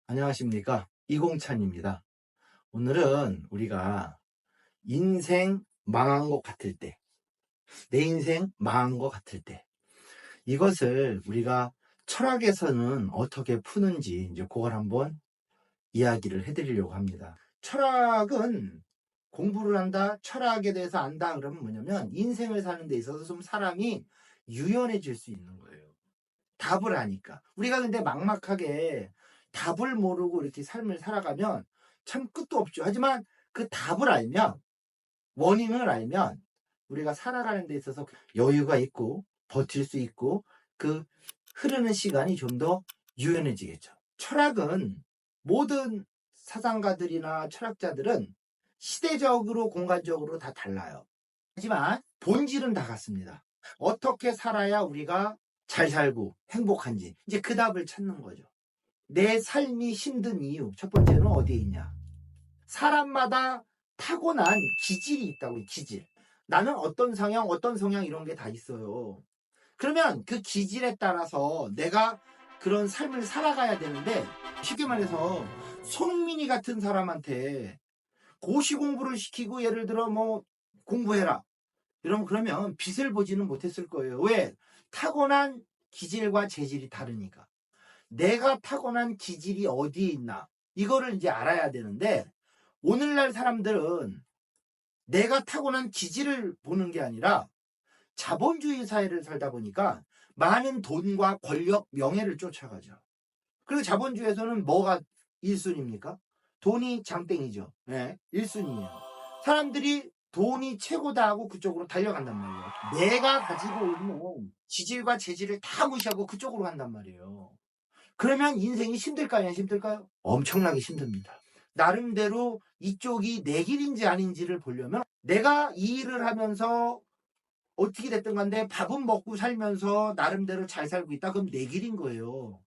안녕하십니까, 이공찬입니다. 오늘은 우리가 인생 망한 것 같을 때, 내 인생 망한 것 같을 때, 이것을 우리가 철학에서는 어떻게 푸는지 이제 그걸 한번 이야기를 해드리려고 합니다. 철학은 공부를 한다, 철학에 대해서 안다 그러면 뭐냐면 인생을 사는 데 있어서 좀 사람이 유연해질 수 있는 거예요. 답을 아니까. 우리가 근데 막막하게 답을 모르고 이렇게 삶을 살아가면 참 끝도 없죠. 하지만 그 답을 알면, 원인을 알면 우리가 살아가는 데 있어서 여유가 있고 버틸 수 있고 그 흐르는 시간이 좀 더 유연해지겠죠. 철학은 모든 사상가들이나 철학자들은 시대적으로 공간적으로 다 달라요. 하지만 본질은 다 같습니다. 어떻게 살아야 우리가 잘 살고 행복한지 이제 그 답을 찾는 거죠. 내 삶이 힘든 이유 첫 번째는 어디에 있냐. 사람마다 타고난 기질이 있다고. 기질. 나는 어떤 성향 어떤 성향 이런 게 다 있어요. 그러면 그 기질에 따라서 내가 그런 삶을 살아가야 되는데, 쉽게 말해서 손흥민이 같은 사람한테 고시 공부를 시키고 예를 들어 뭐 공부해라 이러면 그러면 빛을 보지는 못했을 거예요. 왜? 타고난 기질과 재질이 다르니까. 내가 타고난 기질이 어디에 있나 이거를 이제 알아야 되는데, 오늘날 사람들은 내가 타고난 기질을 보는 게 아니라 자본주의 사회를 살다 보니까 많은 돈과 권력, 명예를 쫓아가죠. 그리고 자본주의에서는 뭐가 1순위입니까? 돈이 장땡이죠. 네, 1순위예요. 사람들이 돈이 최고다 하고 그쪽으로 달려간단 말이에요. 내가 가지고 있는 지질과 재질을 다 무시하고 그쪽으로 간단 말이에요. 그러면 인생이 힘들까요? 안 힘들까요? 엄청나게 힘듭니다. 나름대로 이쪽이 내 길인지 아닌지를 보려면 내가 이 일을 하면서 어떻게 됐든 간에 밥은 먹고 살면서 나름대로 잘 살고 있다. 그럼 내 길인 거예요.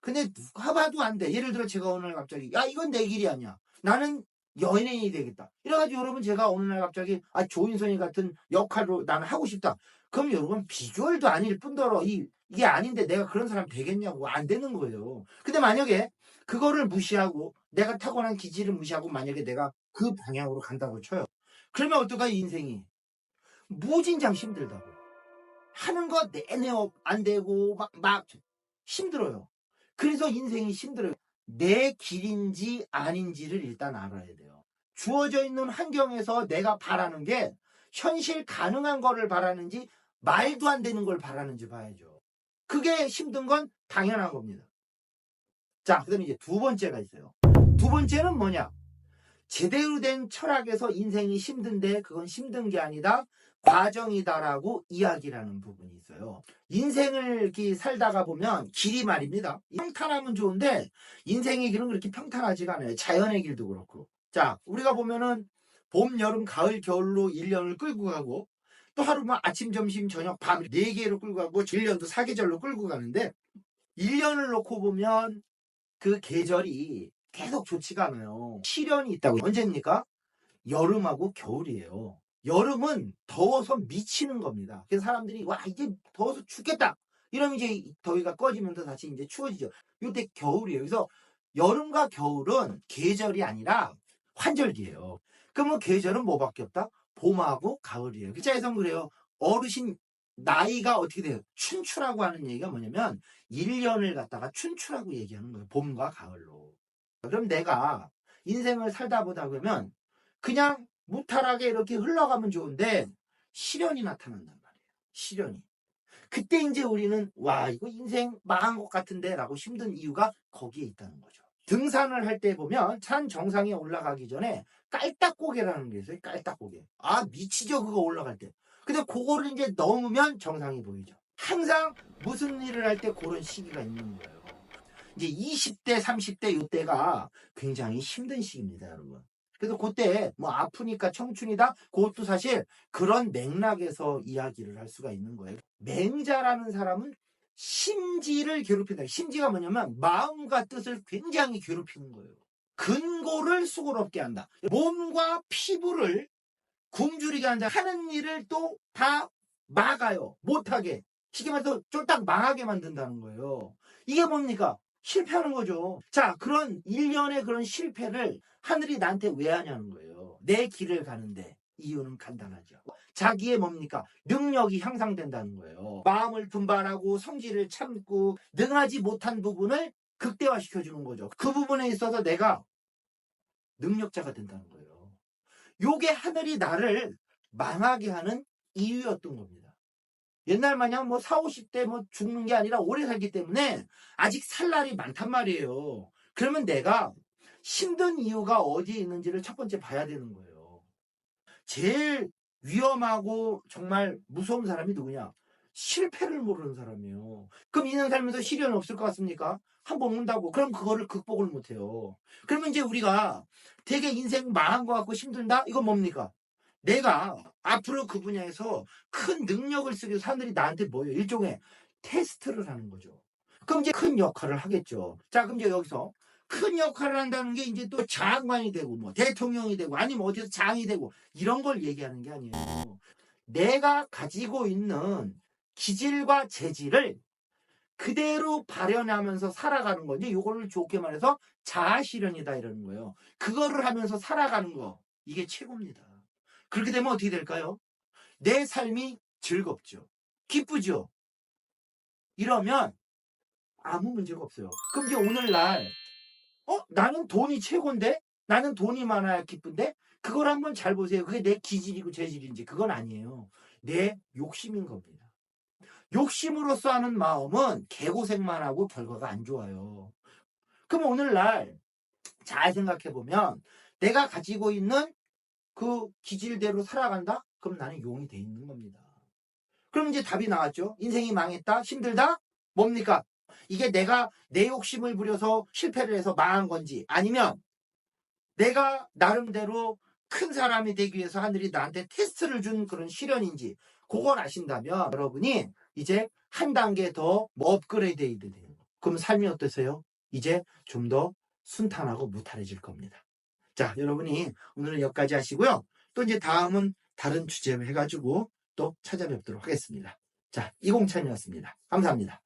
근데 누가 봐도 안 돼. 예를 들어 제가 오늘 갑자기 야 이건 내 길이 아니야. 나는 연예인이 되겠다. 이래가지고 여러분 제가 어느 날 갑자기 조인선이 같은 역할로 나는 하고 싶다. 그럼 여러분 비주얼도 아닐 뿐더러 이게 아닌데 내가 그런 사람 되겠냐고. 안 되는 거예요. 근데 만약에 그거를 무시하고 내가 타고난 기질을 무시하고 만약에 내가 그 방향으로 간다고 쳐요. 그러면 어떨까 인생이. 무진장 힘들다고. 하는 거 내내 안 되고 막 힘들어요. 그래서 인생이 힘들어요. 내 길인지 아닌지를 일단 알아야 돼요. 주어져 있는 환경에서 내가 바라는 게 현실 가능한 거를 바라는지 말도 안 되는 걸 바라는지 봐야죠. 그게 힘든 건 당연한 겁니다. 자, 그 다음에 이제 두 번째가 있어요. 두 번째는 뭐냐? 제대로 된 철학에서 인생이 힘든데 그건 힘든 게 아니다, 과정이다라고 이야기를 하는 부분이 있어요. 인생을 이렇게 살다가 보면 길이 말입니다. 평탄하면 좋은데 인생의 길은 그렇게 평탄하지가 않아요. 자연의 길도 그렇고. 자, 우리가 보면은 봄, 여름, 가을, 겨울로 1년을 끌고 가고 또 하루만 아침, 점심, 저녁, 밤 4개로 끌고 가고 1년도 4계절로 끌고 가는데 1년을 놓고 보면 그 계절이 계속 좋지가 않아요. 시련이 있다고. 언제입니까? 여름하고 겨울이에요. 여름은 더워서 미치는 겁니다. 그래서 사람들이 와 이제 더워서 죽겠다 이러면 이제 더위가 꺼지면서 다시 이제 추워지죠. 이때 겨울이에요. 그래서 여름과 겨울은 계절이 아니라 환절기예요. 그러면 계절은 뭐밖에 없다? 봄하고 가을이에요. 글자에선 그래요. 어르신 나이가 어떻게 돼요? 춘추라고 하는 얘기가 뭐냐면 1년을 갖다가 춘추라고 얘기하는 거예요. 봄과 가을로. 그럼 내가 인생을 살다 보다 보면 그냥 무탈하게 이렇게 흘러가면 좋은데 시련이 나타난단 말이에요. 시련이. 그때 이제 우리는 와 이거 인생 망한 것 같은데 라고 힘든 이유가 거기에 있다는 거죠. 등산을 할 때 보면 산 정상에 올라가기 전에 깔딱고개라는 게 있어요. 깔딱고개. 아 미치죠 그거 올라갈 때. 근데 그거를 이제 넘으면 정상이 보이죠. 항상 무슨 일을 할 때 그런 시기가 있는 거예요. 이제 20대 30대 이때가 굉장히 힘든 시기입니다 여러분. 그래서 그때 뭐 아프니까 청춘이다 그것도 사실 그런 맥락에서 이야기를 할 수가 있는 거예요. 맹자라는 사람은 심지를 괴롭힌다. 심지가 뭐냐면 마음과 뜻을 굉장히 괴롭히는 거예요. 근고를 수고롭게 한다. 몸과 피부를 굶주리게 한다. 하는 일을 또 다 막아요. 못하게. 쉽게 말해서 쫄딱 망하게 만든다는 거예요. 이게 뭡니까? 실패하는 거죠. 자, 그런 일련의 그런 실패를 하늘이 나한테 왜 하냐는 거예요. 내 길을 가는데. 이유는 간단하죠. 자기의 뭡니까? 능력이 향상된다는 거예요. 마음을 분발하고 성질을 참고 능하지 못한 부분을 극대화시켜주는 거죠. 그 부분에 있어서 내가 능력자가 된다는 거예요. 요게 하늘이 나를 망하게 하는 이유였던 겁니다. 옛날 마냥 뭐 40, 50대 뭐 죽는 게 아니라 오래 살기 때문에 아직 살 날이 많단 말이에요. 그러면 내가 힘든 이유가 어디에 있는지를 첫 번째 봐야 되는 거예요. 제일 위험하고 정말 무서운 사람이 누구냐? 실패를 모르는 사람이에요. 그럼 인생 살면서 시련이 없을 것 같습니까? 한 번 온다고. 그럼 그거를 극복을 못해요. 그러면 이제 우리가 되게 인생 망한 것 같고 힘들다? 이건 뭡니까? 내가 앞으로 그 분야에서 큰 능력을 쓰기 위해서 사람들이 나한테 뭐예요? 일종의 테스트를 하는 거죠. 그럼 이제 큰 역할을 하겠죠. 자, 그럼 이제 여기서 큰 역할을 한다는 게 이제 또 장관이 되고 뭐 대통령이 되고 아니면 어디서 장이 되고 이런 걸 얘기하는 게 아니에요. 내가 가지고 있는 기질과 재질을 그대로 발현하면서 살아가는 거지. 이거를 좋게 말해서 자아실현이다 이러는 거예요. 그거를 하면서 살아가는 거. 이게 최고입니다. 그렇게 되면 어떻게 될까요? 내 삶이 즐겁죠. 기쁘죠. 이러면 아무 문제가 없어요. 그럼 이제 오늘날 나는 돈이 최고인데? 나는 돈이 많아야 기쁜데? 그걸 한번 잘 보세요. 그게 내 기질이고 재질인지 그건 아니에요. 내 욕심인 겁니다. 욕심으로써 하는 마음은 개고생만 하고 결과가 안 좋아요. 그럼 오늘날 잘 생각해보면 내가 가지고 있는 그 기질대로 살아간다? 그럼 나는 용이 돼 있는 겁니다. 그럼 이제 답이 나왔죠. 인생이 망했다? 힘들다? 뭡니까? 이게 내가 내 욕심을 부려서 실패를 해서 망한 건지 아니면 내가 나름대로 큰 사람이 되기 위해서 하늘이 나한테 테스트를 준 그런 시련인지 그걸 아신다면 여러분이 이제 한 단계 더 업그레이드 해야 돼요. 그럼 삶이 어떠세요? 이제 좀 더 순탄하고 무탈해질 겁니다. 자, 여러분이 오늘은 여기까지 하시고요. 또 이제 다음은 다른 주제로 해가지고 또 찾아뵙도록 하겠습니다. 자, 이공찬이었습니다. 감사합니다.